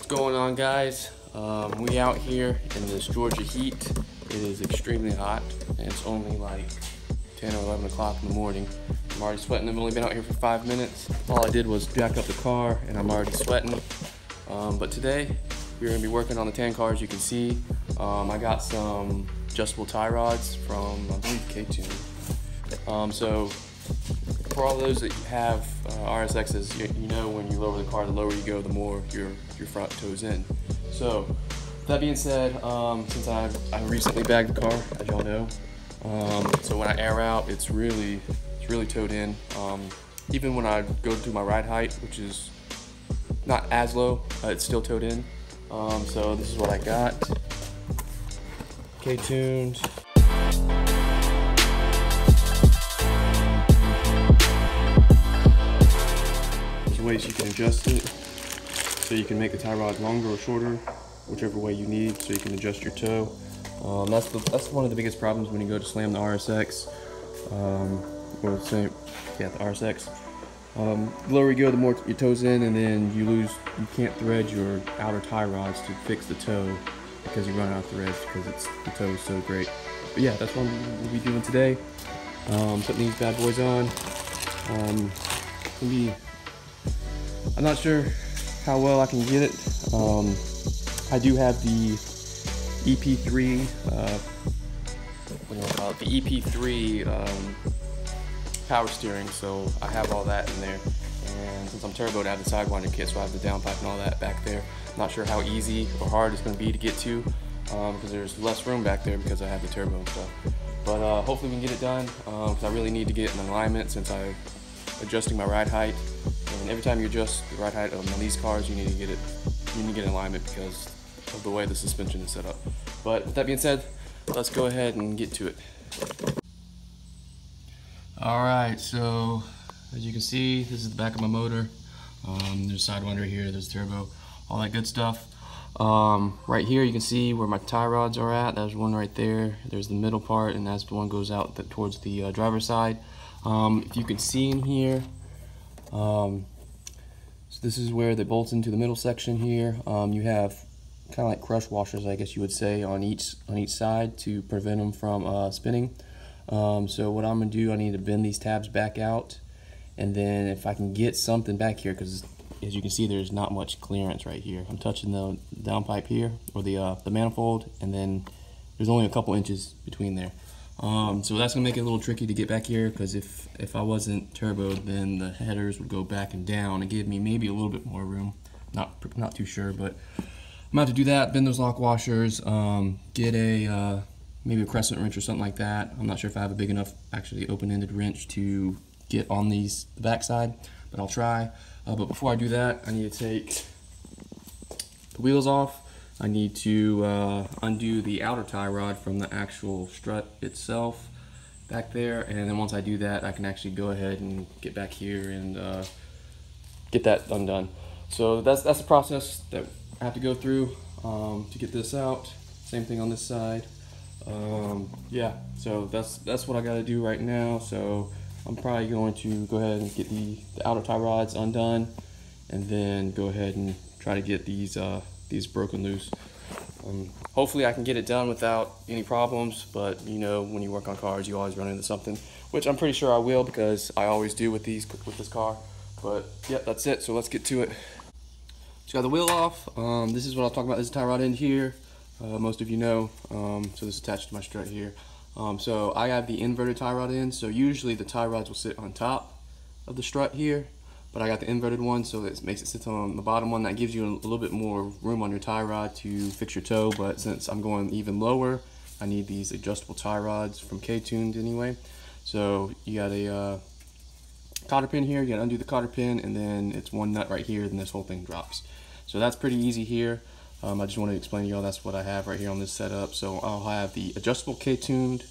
going on, guys? We out here in this Georgia heat. It is extremely hot and it's only like 10 or 11 o'clock in the morning. I'm already sweating. I've only been out here for 5 minutes. All I did was jack up the car and I'm already sweating. But today we're gonna be working on the tan car. As you can see, I got some adjustable tie rods from, I believe, Ktuned. So for all those that have RSXs, you know when you lower the car, the lower you go, the more your front toes in. So that being said, since I recently bagged the car, as y'all know, so when I air out, it's really towed in. Even when I go to my ride height, which is not as low, it's still towed in. So this is what I got. Ktuned. There's ways you can adjust it, so you can make the tie rod longer or shorter, whichever way you need, so you can adjust your toe. That's one of the biggest problems when you go to slam the RSX, or say, yeah, the RSX. The lower you go, the more your toes in, and then you can't thread your outer tie rods to fix the toe because you run out of threads because the toe is so great. But yeah, that's what we'll be doing today. Putting these bad boys on. I'm not sure how well I can get it. I do have the EP3, what do you want to call it? The EP3 power steering, so I have all that in there. And since I'm turboed, I have the Sidewinder kit, so I have the downpipe and all that back there. I'm not sure how easy or hard it's going to be to get to, because there's less room back there because I have the turbo and stuff. But hopefully we can get it done, because I really need to get in alignment since I'm adjusting my ride height. And every time you adjust the ride height on these cars, you need to get in alignment because of the way the suspension is set up. But with that being said, let's go ahead and get to it. Alright, so as you can see, this is the back of my motor. There's a Sidewinder here, there's turbo, all that good stuff. Right here you can see where my tie rods are at. There's one right there. There's the middle part, and that's the one goes out towards the driver's side. If you can see in here, so this is where they bolt into the middle section here. You have kind of like crush washers, I guess you would say, on each side to prevent them from spinning. So what I'm gonna do, I need to bend these tabs back out, and then if I can get something back here, because as you can see, there's not much clearance right here. I'm touching the downpipe here, or the manifold, and then there's only a couple inches between there. So that's gonna make it a little tricky to get back here, because if I wasn't turboed, then the headers would go back and down and give me maybe a little bit more room. Not too sure, but I'm about to do that. Bend those lock washers. Get maybe a crescent wrench or something like that. I'm not sure if I have a big enough actually open-ended wrench to get on the backside, but I'll try. But before I do that, I need to take the wheels off. I need to undo the outer tie rod from the actual strut itself back there, and then once I do that, I can actually go ahead and get back here and get that undone. So that's the process that I have to go through to get this out. Same thing on this side. Yeah, so that's what I got to do right now. So I'm probably going to go ahead and get the outer tie rods undone, and then go ahead and try to get these broken loose. Hopefully I can get it done without any problems, but you know, when you work on cars, you always run into something, which I'm pretty sure I will, because I always do with this car. But yeah, that's it. So let's get to it. Just got the wheel off. This is what I'll talk about. This is the tie rod end here. Most of you know, so this is attached to my strut here. So I have the inverted tie rod in, so usually the tie rods will sit on top of the strut here, but I got the inverted one, so it makes it sit on the bottom one. That gives you a little bit more room on your tie rod to fix your toe, but since I'm going even lower, I need these adjustable tie rods from Ktuned anyway. So you got a cotter pin here, you gotta undo the cotter pin, and then it's one nut right here, then this whole thing drops. So that's pretty easy here. I just want to explain to y'all that's what I have right here on this setup. So I'll have the adjustable Ktuned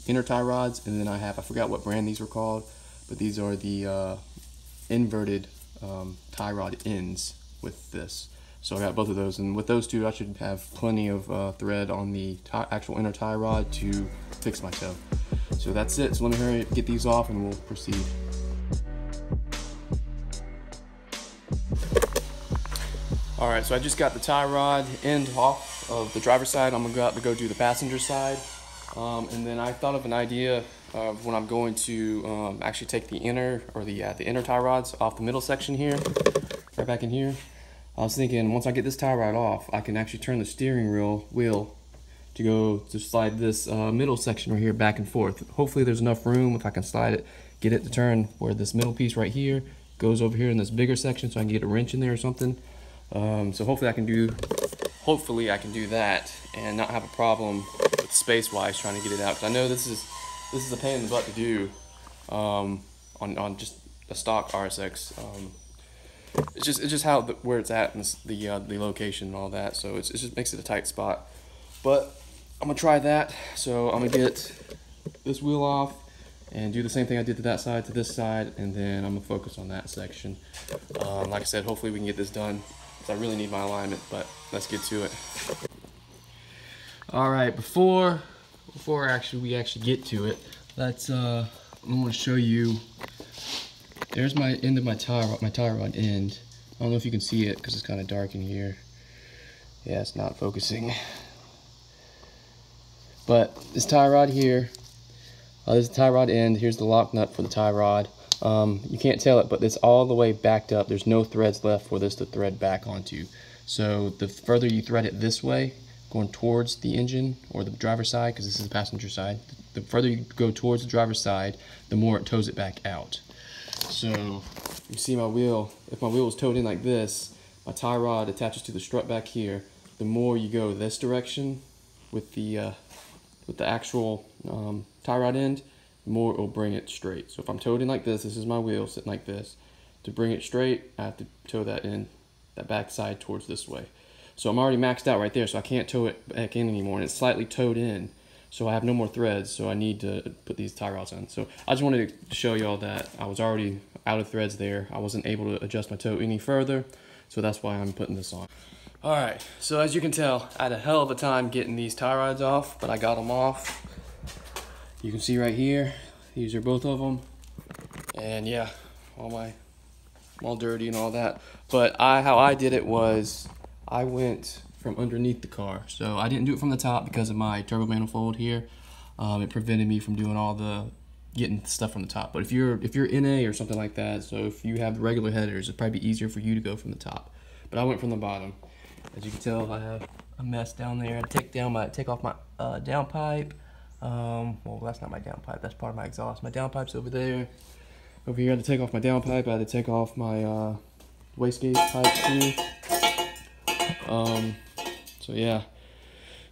inner tie rods, and then I forgot what brand these were called, but these are the inverted tie rod ends with this. So I got both of those, and with those two I should have plenty of thread on the actual inner tie rod to fix my toe. So that's it. So let me hurry up, get these off, and we'll proceed. Alright, so I just got the tie rod end off of the driver's side. I'm going to go do the passenger side. And then I thought of an idea of when I'm going to actually take the inner, or the inner tie rods off the middle section here, right back in here. I was thinking once I get this tie rod off, I can actually turn the steering wheel to slide this middle section right here back and forth. Hopefully there's enough room if I can slide it, get it to turn where this middle piece right here goes over here in this bigger section, so I can get a wrench in there or something. So hopefully I can do that and not have a problem with space-wise trying to get it out. Because I know this is a pain in the butt to do on just a stock RSX. It's just how where it's at and the location and all that. So it just makes it a tight spot. But I'm gonna try that. So I'm gonna get this wheel off and do the same thing I did to that side to this side, and then I'm gonna focus on that section. Like I said, hopefully we can get this done, because I really need my alignment. But let's get to it. All right, before we actually get to it, I'm gonna show you. There's my end of my tie rod end. I don't know if you can see it because it's kind of dark in here. Yeah, it's not focusing. But this tie rod here, this is the tie rod end. Here's the lock nut for the tie rod. You can't tell it, but it's all the way backed up. There's no threads left for this to thread back onto. So the further you thread it this way, going towards the engine or the driver's side, because this is the passenger side, the further you go towards the driver's side, the more it tows it back out. So you see my wheel, if my wheel is towed in like this, my tie rod attaches to the strut back here. The more you go this direction with the actual tie rod end, the more it will bring it straight. So if I'm towed in like this is my wheel sitting like this. To bring it straight, I have to tow that back side towards this way. So I'm already maxed out right there, so I can't tow it back in anymore, and it's slightly towed in. So I have no more threads, so I need to put these tie rods on. So I just wanted to show y'all that I was already out of threads there. I wasn't able to adjust my tow any further, so that's why I'm putting this on. All right, so as you can tell, I had a hell of a time getting these tie rods off, but I got them off. You can see right here, these are both of them. And yeah, I'm all dirty and all that. But how I did it was, I went from underneath the car. So I didn't do it from the top because of my turbo manifold here. It prevented me from doing getting stuff from the top. But if you're NA or something like that, so if you have regular headers, it'd probably be easier for you to go from the top. But I went from the bottom. As you can tell, I have a mess down there. I take off my downpipe. Well, that's not my downpipe. That's part of my exhaust. My downpipe's over there. Over here, I had to take off my downpipe. I had to take off my wastegate pipe too. So yeah,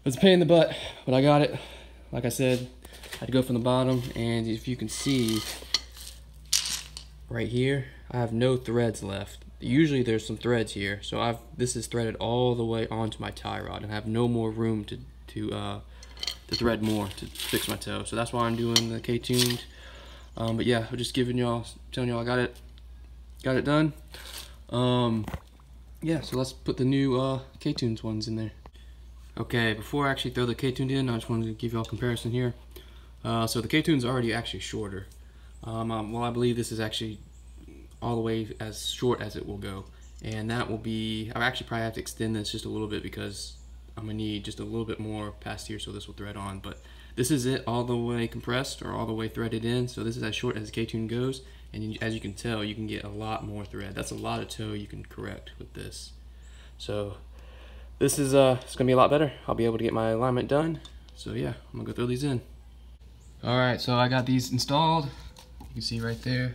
it's a pain in the butt, but I got it. Like I said, I had to go from the bottom, and if you can see right here, I have no threads left. Usually there's some threads here, so this is threaded all the way onto my tie rod, and I have no more room to thread more to fix my tow. So that's why I'm doing the Ktuned. But yeah, I'm just telling y'all I got it done. Yeah, so let's put the new Ktuned ones in there. Okay, before I actually throw the Ktuned in, I just wanted to give y'all a comparison here. So the Ktuned's already actually shorter. Well, I believe this is actually all the way as short as it will go. And that will be, I actually probably have to extend this just a little bit because I'm gonna need just a little bit more past here so this will thread on. But this is it all the way compressed or all the way threaded in. So this is as short as the Ktuned goes. And as you can tell, you can get a lot more thread. That's a lot of tow you can correct with this. So this is it's gonna be a lot better. I'll be able to get my alignment done. So yeah, I'm gonna go throw these in. All right, so I got these installed. You can see right there,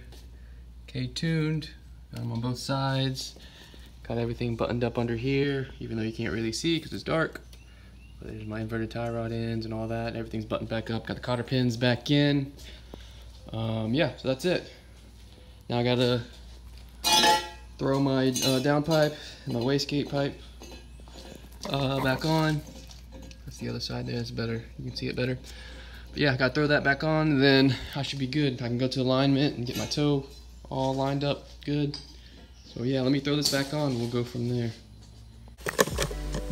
Ktuned. Got them on both sides. Got everything buttoned up under here, even though you can't really see because it's dark. But there's my inverted tie rod ends and all that. Everything's buttoned back up. Got the cotter pins back in. Yeah, so that's it. Now I gotta throw my downpipe and my wastegate pipe back on. That's the other side there. It's better. You can see it better. But yeah, I gotta throw that back on, and then I should be good. I can go to alignment and get my tow all lined up good. So yeah, let me throw this back on. We'll go from there.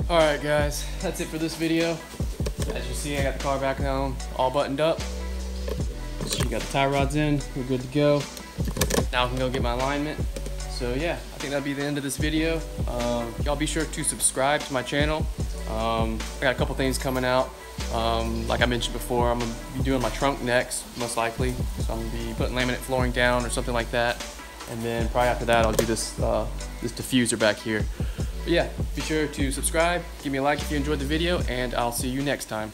All right, guys, that's it for this video. As you see, I got the car back on, all buttoned up. So you got the tie rods in. We're good to go. Now I can go get my alignment. So yeah, I think that'll be the end of this video. Y'all be sure to subscribe to my channel. I got a couple things coming out. Like I mentioned before, I'm gonna be doing my trunk next, most likely. So I'm gonna be putting laminate flooring down or something like that. And then probably after that, I'll do this this diffuser back here. But yeah, be sure to subscribe, give me a like if you enjoyed the video, and I'll see you next time.